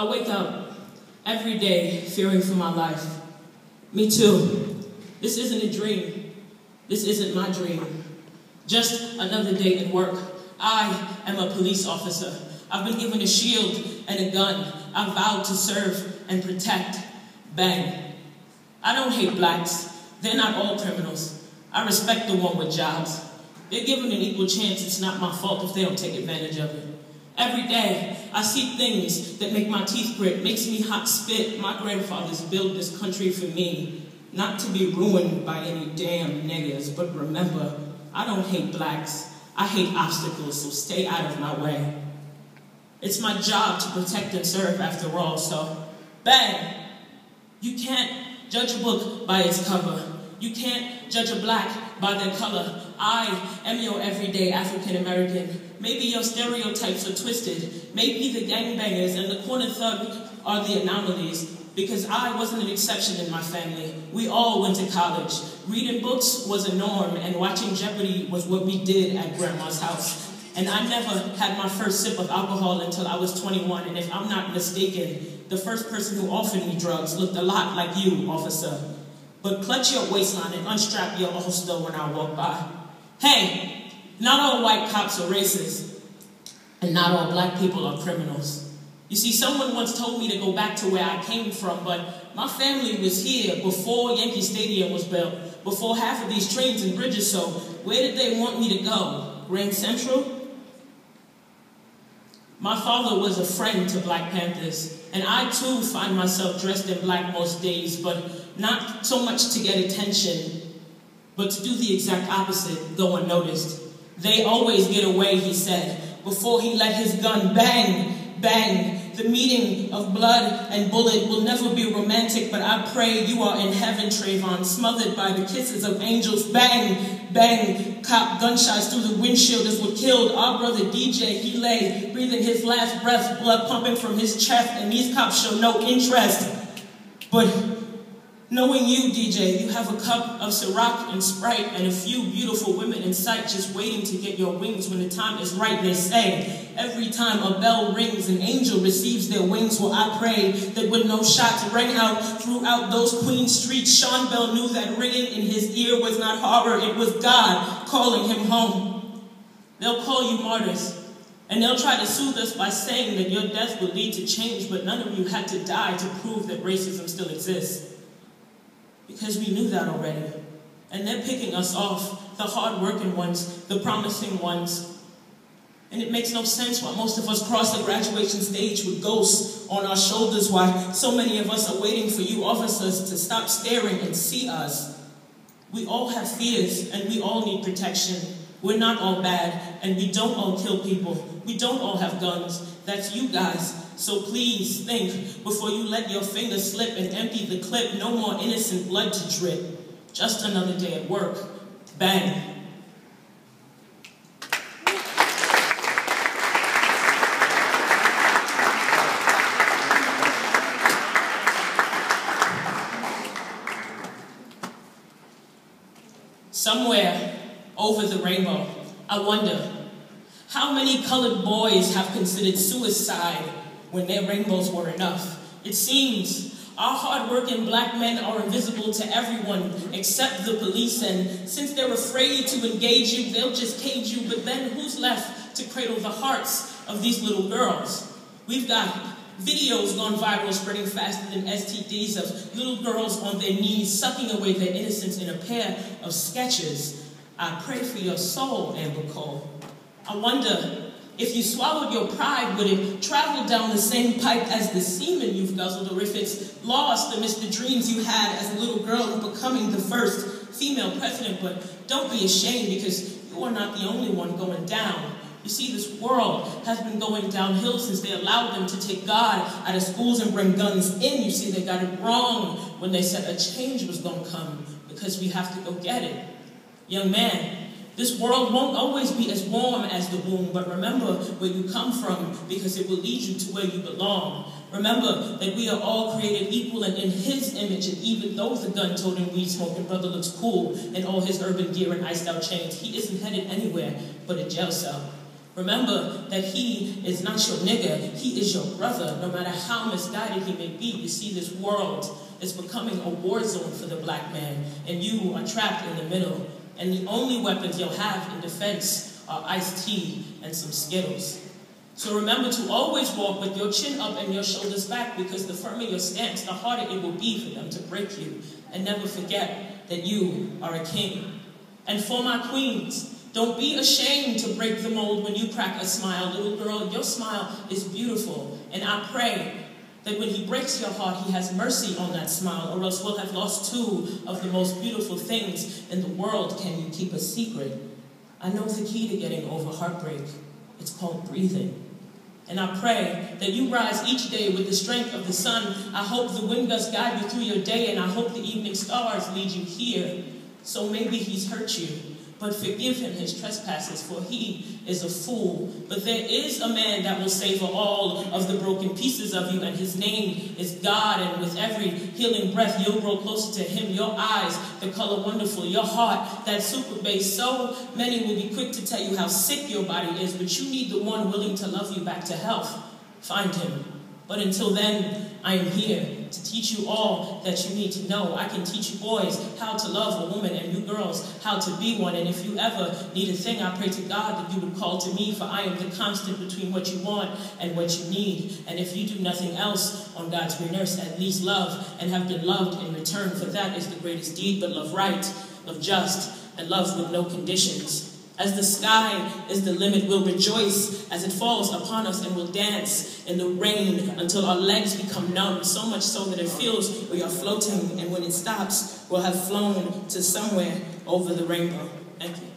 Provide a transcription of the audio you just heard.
I wake up every day fearing for my life. Me too. This isn't a dream. This isn't my dream. Just another day at work. I am a police officer. I've been given a shield and a gun. I vowed to serve and protect. Bang. I don't hate blacks. They're not all criminals. I respect the one with jobs. They're given an equal chance. It's not my fault if they don't take advantage of it. Every day, I see things that make my teeth grit, makes me hot spit. My grandfathers built this country for me, not to be ruined by any damn niggas. But remember, I don't hate blacks. I hate obstacles, so stay out of my way. It's my job to protect and serve after all, so bang! You can't judge a book by its cover. You can't judge a black by their color. I am your everyday African American. Maybe your stereotypes are twisted. Maybe the gangbangers and the corner thug are the anomalies, because I wasn't an exception in my family. We all went to college. Reading books was a norm, and watching Jeopardy was what we did at Grandma's house. And I never had my first sip of alcohol until I was 21, and if I'm not mistaken, the first person who offered me drugs looked a lot like you, officer. But clutch your waistline and unstrap your holster when I walk by. Hey, not all white cops are racist, and not all black people are criminals. You see, someone once told me to go back to where I came from, but my family was here before Yankee Stadium was built, before half of these trains and bridges, so where did they want me to go? Grand Central? My father was a friend to Black Panthers, and I too find myself dressed in black most days, but not so much to get attention, but to do the exact opposite, go unnoticed. They always get away, he said, before he let his gun bang, bang. The meeting of blood and bullet will never be romantic, but I pray you are in heaven, Trayvon, smothered by the kisses of angels. Bang, bang, cop gunshots through the windshield is what killed our brother DJ. He lay, breathing his last breath, blood pumping from his chest, and these cops show no interest. But knowing you, DJ, you have a cup of Ciroc and Sprite and a few beautiful women in sight just waiting to get your wings when the time is right, they say. Every time a bell rings, an angel receives their wings. Well, I pray that when no shots rang out throughout those Queen streets, Sean Bell knew that ringing in his ear was not horror, it was God calling him home. They'll call you martyrs, and they'll try to soothe us by saying that your death will lead to change, but none of you had to die to prove that racism still exists. Because we knew that already. And they're picking us off, the hard-working ones, the promising ones. And it makes no sense why most of us cross the graduation stage with ghosts on our shoulders, why so many of us are waiting for you officers to stop staring and see us. We all have fears, and we all need protection. We're not all bad, and we don't all kill people. We don't all have guns. That's you guys. So please think before you let your finger slip and empty the clip. No more innocent blood to drip. Just another day at work. Bang. Somewhere over the rainbow, I wonder how many colored boys have considered suicide when their rainbows were enough. It seems our hard-working black men are invisible to everyone except the police, and since they're afraid to engage you, they'll just cage you. But then who's left to cradle the hearts of these little girls? We've got videos gone viral spreading faster than STDs of little girls on their knees sucking away their innocence in a pair of Skechers. I pray for your soul, Amber Cole. I wonder, if you swallowed your pride, would it travel down the same pipe as the semen you've guzzled, or if it's lost amidst the dreams you had as a little girl of becoming the first female president? But don't be ashamed, because you are not the only one going down. You see, this world has been going downhill since they allowed them to take God out of schools and bring guns in. You see, they got it wrong when they said a change was going to come, because we have to go get it. Young man, this world won't always be as warm as the womb, but remember where you come from, because it will lead you to where you belong. Remember that we are all created equal and in His image, and even though the gun-toting, weed-smoking brother looks cool in all his urban gear and iced-out chains, he isn't headed anywhere but a jail cell. Remember that he is not your nigga, he is your brother, no matter how misguided he may be. You see, this world is becoming a war zone for the black man, and you are trapped in the middle. And the only weapons you'll have in defense are iced tea and some Skittles. So remember to always walk with your chin up and your shoulders back, because the firmer your stance, the harder it will be for them to break you. And never forget that you are a king. And for my queens, don't be ashamed to break the mold when you crack a smile. Little girl, your smile is beautiful. And I pray that when he breaks your heart, he has mercy on that smile, or else we'll have lost two of the most beautiful things in the world. Can you keep a secret? I know the key to getting over heartbreak. It's called breathing. And I pray that you rise each day with the strength of the sun. I hope the wind gusts guide you through your day, and I hope the evening stars lead you here. So maybe he's hurt you, but forgive him his trespasses, for he is a fool. But there is a man that will savor all of the broken pieces of you, and his name is God. And with every healing breath, you'll grow closer to him. Your eyes, the color wonderful. Your heart, that super bass. So many will be quick to tell you how sick your body is, but you need the one willing to love you back to health. Find him. But until then, I am here to teach you all that you need to know. I can teach you boys how to love a woman, and you girls how to be one. And if you ever need a thing, I pray to God that you would call to me, for I am the constant between what you want and what you need. And if you do nothing else on God's green earth, at least love and have been loved in return, for that is the greatest deed. But love right, love just, and love with no conditions. As the sky is the limit, we'll rejoice as it falls upon us, and we'll dance in the rain until our legs become numb, so much so that it feels we are floating, and when it stops, we'll have flown to somewhere over the rainbow. Thank you.